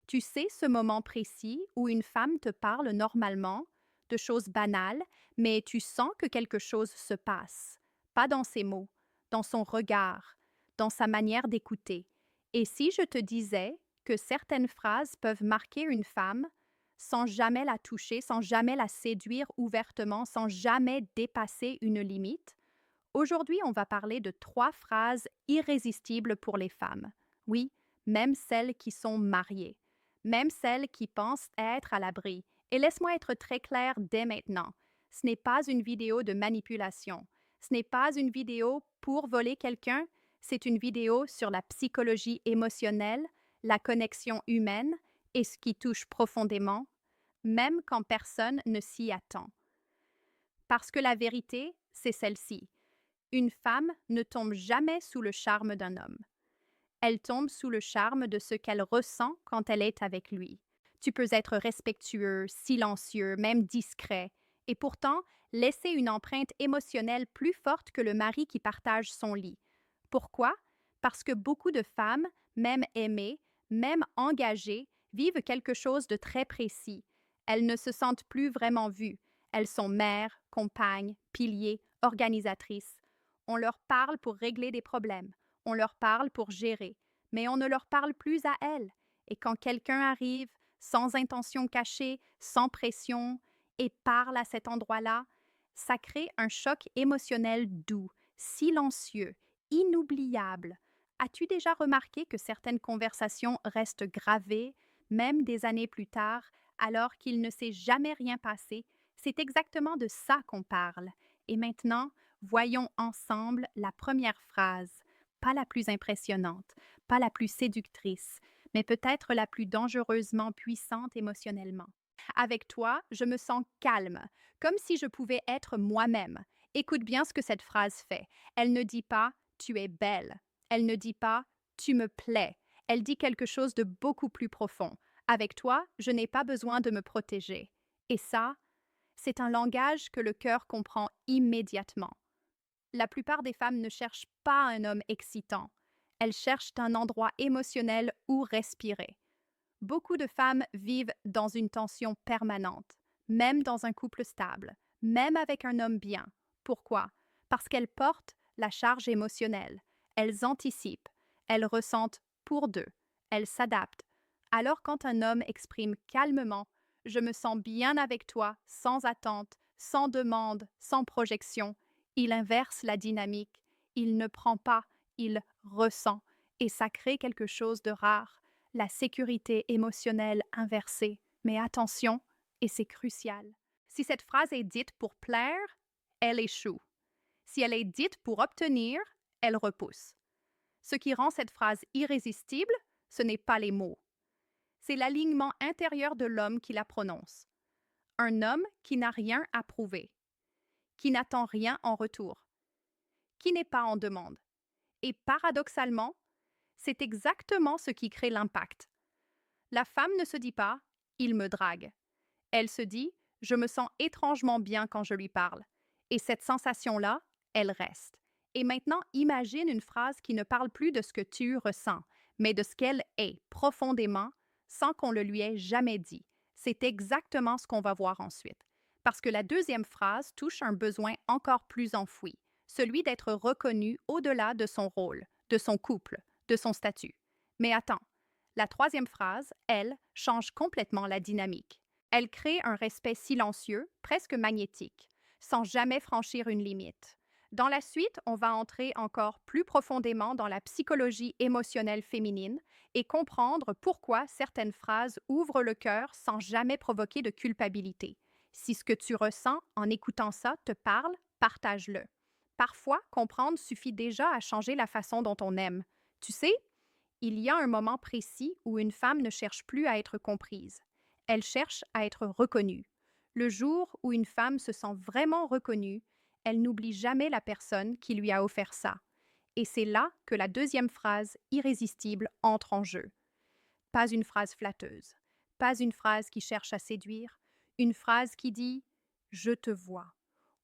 Tu sais ce moment précis où une femme te parle normalement de choses banales, mais tu sens que quelque chose se passe. Pas dans ses mots, dans son regard, dans sa manière d'écouter. Et si je te disais que certaines phrases peuvent marquer une femme sans jamais la toucher, sans jamais la séduire ouvertement, sans jamais dépasser une limite? Aujourd'hui, on va parler de 3 phrases irrésistibles pour les femmes. Oui, même celles qui sont mariées, même celles qui pensent être à l'abri. Et laisse-moi être très claire dès maintenant. Ce n'est pas une vidéo de manipulation. Ce n'est pas une vidéo pour voler quelqu'un. C'est une vidéo sur la psychologie émotionnelle, la connexion humaine et ce qui touche profondément, même quand personne ne s'y attend. Parce que la vérité, c'est celle-ci. Une femme ne tombe jamais sous le charme d'un homme. Elle tombe sous le charme de ce qu'elle ressent quand elle est avec lui. Tu peux être respectueux, silencieux, même discret, et pourtant laisser une empreinte émotionnelle plus forte que le mari qui partage son lit. Pourquoi? Parce que beaucoup de femmes, même aimées, même engagées, vivent quelque chose de très précis. Elles ne se sentent plus vraiment vues. Elles sont mères, compagnes, piliers, organisatrices. On leur parle pour régler des problèmes. On leur parle pour gérer, mais on ne leur parle plus à elles. Et quand quelqu'un arrive, sans intention cachée, sans pression, et parle à cet endroit-là, ça crée un choc émotionnel doux, silencieux, inoubliable. As-tu déjà remarqué que certaines conversations restent gravées, même des années plus tard, alors qu'il ne s'est jamais rien passé? C'est exactement de ça qu'on parle. Et maintenant, voyons ensemble la première phrase, pas la plus impressionnante, pas la plus séductrice, mais peut-être la plus dangereusement puissante émotionnellement. Avec toi, je me sens calme, comme si je pouvais être moi-même. Écoute bien ce que cette phrase fait. Elle ne dit pas tu es belle. Elle ne dit pas tu me plais. Elle dit quelque chose de beaucoup plus profond. Avec toi, je n'ai pas besoin de me protéger. Et ça, c'est un langage que le cœur comprend immédiatement. La plupart des femmes ne cherchent pas un homme excitant. Elles cherchent un endroit émotionnel où respirer. Beaucoup de femmes vivent dans une tension permanente, même dans un couple stable, même avec un homme bien. Pourquoi? Parce qu'elles portent la charge émotionnelle. Elles anticipent, elles ressentent pour deux, elles s'adaptent. Alors quand un homme exprime calmement «Je me sens bien avec toi, sans attente, sans demande, sans projection», il inverse la dynamique. Il ne prend pas, il ressent. Et ça crée quelque chose de rare, la sécurité émotionnelle inversée. Mais attention, et c'est crucial. Si cette phrase est dite pour plaire, elle échoue. Si elle est dite pour obtenir, elle repousse. Ce qui rend cette phrase irrésistible, ce n'est pas les mots. C'est l'alignement intérieur de l'homme qui la prononce. Un homme qui n'a rien à prouver, qui n'attend rien en retour, qui n'est pas en demande. Et paradoxalement, c'est exactement ce qui crée l'impact. La femme ne se dit pas il me drague. Elle se dit je me sens étrangement bien quand je lui parle. Et cette sensation-là, elle reste. Et maintenant, imagine une phrase qui ne parle plus de ce que tu ressens, mais de ce qu'elle est profondément, sans qu'on le lui ait jamais dit. C'est exactement ce qu'on va voir ensuite. Parce que la deuxième phrase touche un besoin encore plus enfoui, celui d'être reconnu au-delà de son rôle, de son couple, de son statut. Mais attends, la troisième phrase, elle, change complètement la dynamique. Elle crée un respect silencieux, presque magnétique, sans jamais franchir une limite. Dans la suite, on va entrer encore plus profondément dans la psychologie émotionnelle féminine et comprendre pourquoi certaines phrases ouvrent le cœur sans jamais provoquer de culpabilité. Si ce que tu ressens en écoutant ça te parle, partage-le. Parfois, comprendre suffit déjà à changer la façon dont on aime. Tu sais, il y a un moment précis où une femme ne cherche plus à être comprise. Elle cherche à être reconnue. Le jour où une femme se sent vraiment reconnue, elle n'oublie jamais la personne qui lui a offert ça. Et c'est là que la deuxième phrase irrésistible entre en jeu. Pas une phrase flatteuse, pas une phrase qui cherche à séduire, une phrase qui dit ⁇ Je te vois ⁇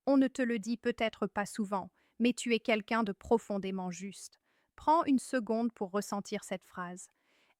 On ne te le dit peut-être pas souvent, mais tu es quelqu'un de profondément juste. Prends une seconde pour ressentir cette phrase.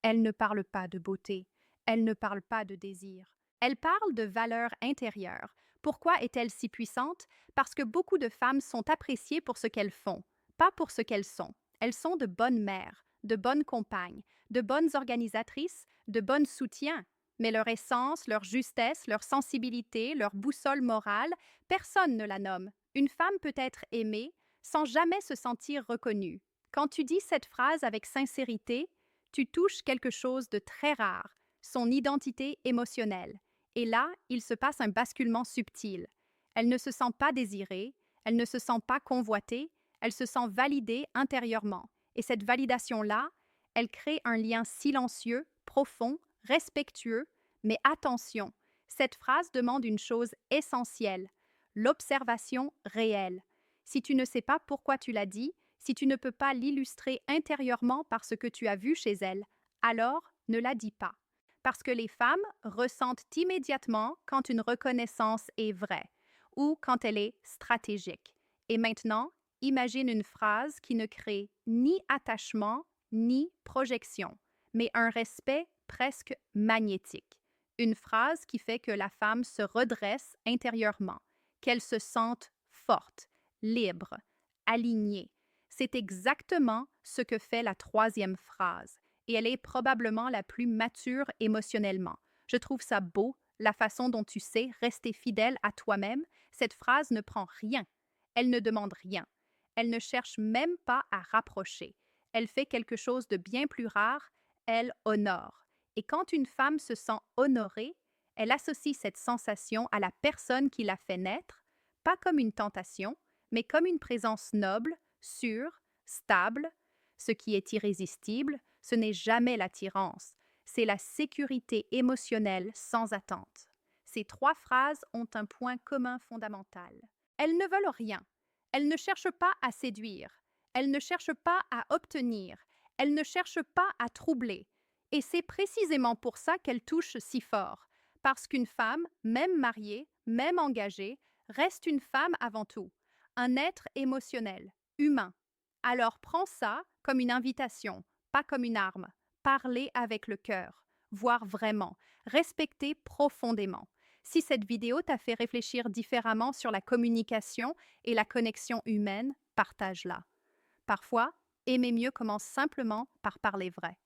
Elle ne parle pas de beauté, Elle ne parle pas de désir. Elle parle de valeur intérieure. Pourquoi est-elle si puissante? Parce que beaucoup de femmes sont appréciées pour ce qu'elles font, pas pour ce qu'elles sont. Elles sont de bonnes mères, de bonnes compagnes, de bonnes organisatrices, de bons soutiens. Mais leur essence, leur justesse, leur sensibilité, leur boussole morale, personne ne la nomme. Une femme peut être aimée sans jamais se sentir reconnue. Quand tu dis cette phrase avec sincérité, tu touches quelque chose de très rare, son identité émotionnelle. Et là, il se passe un basculement subtil. Elle ne se sent pas désirée, elle ne se sent pas convoitée, elle se sent validée intérieurement. Et cette validation-là, elle crée un lien silencieux, profond, respectueux, mais attention, cette phrase demande une chose essentielle, l'observation réelle. Si tu ne sais pas pourquoi tu l'as dit, si tu ne peux pas l'illustrer intérieurement par ce que tu as vu chez elle, alors ne la dis pas. Parce que les femmes ressentent immédiatement quand une reconnaissance est vraie ou quand elle est stratégique. Et maintenant, imagine une phrase qui ne crée ni attachement ni projection, mais un respect presque magnétique. Une phrase qui fait que la femme se redresse intérieurement, qu'elle se sente forte, libre, alignée. C'est exactement ce que fait la troisième phrase, et elle est probablement la plus mature émotionnellement. Je trouve ça beau, la façon dont tu sais rester fidèle à toi-même. Cette phrase ne prend rien, elle ne demande rien, elle ne cherche même pas à rapprocher. Elle fait quelque chose de bien plus rare, elle honore. Et quand une femme se sent honorée, elle associe cette sensation à la personne qui l'a fait naître, pas comme une tentation, mais comme une présence noble, sûre, stable. Ce qui est irrésistible, ce n'est jamais l'attirance, c'est la sécurité émotionnelle sans attente. Ces trois phrases ont un point commun fondamental. Elles ne veulent rien. Elles ne cherchent pas à séduire. Elles ne cherchent pas à obtenir. Elles ne cherchent pas à troubler. Et c'est précisément pour ça qu'elles touchent si fort. Parce qu'une femme, même mariée, même engagée, reste une femme avant tout. Un être émotionnel, humain. Alors prends ça comme une invitation, pas comme une arme. Parler avec le cœur, voir vraiment, respecter profondément. Si cette vidéo t'a fait réfléchir différemment sur la communication et la connexion humaine, partage-la. Parfois, aimer mieux commence simplement par parler vrai.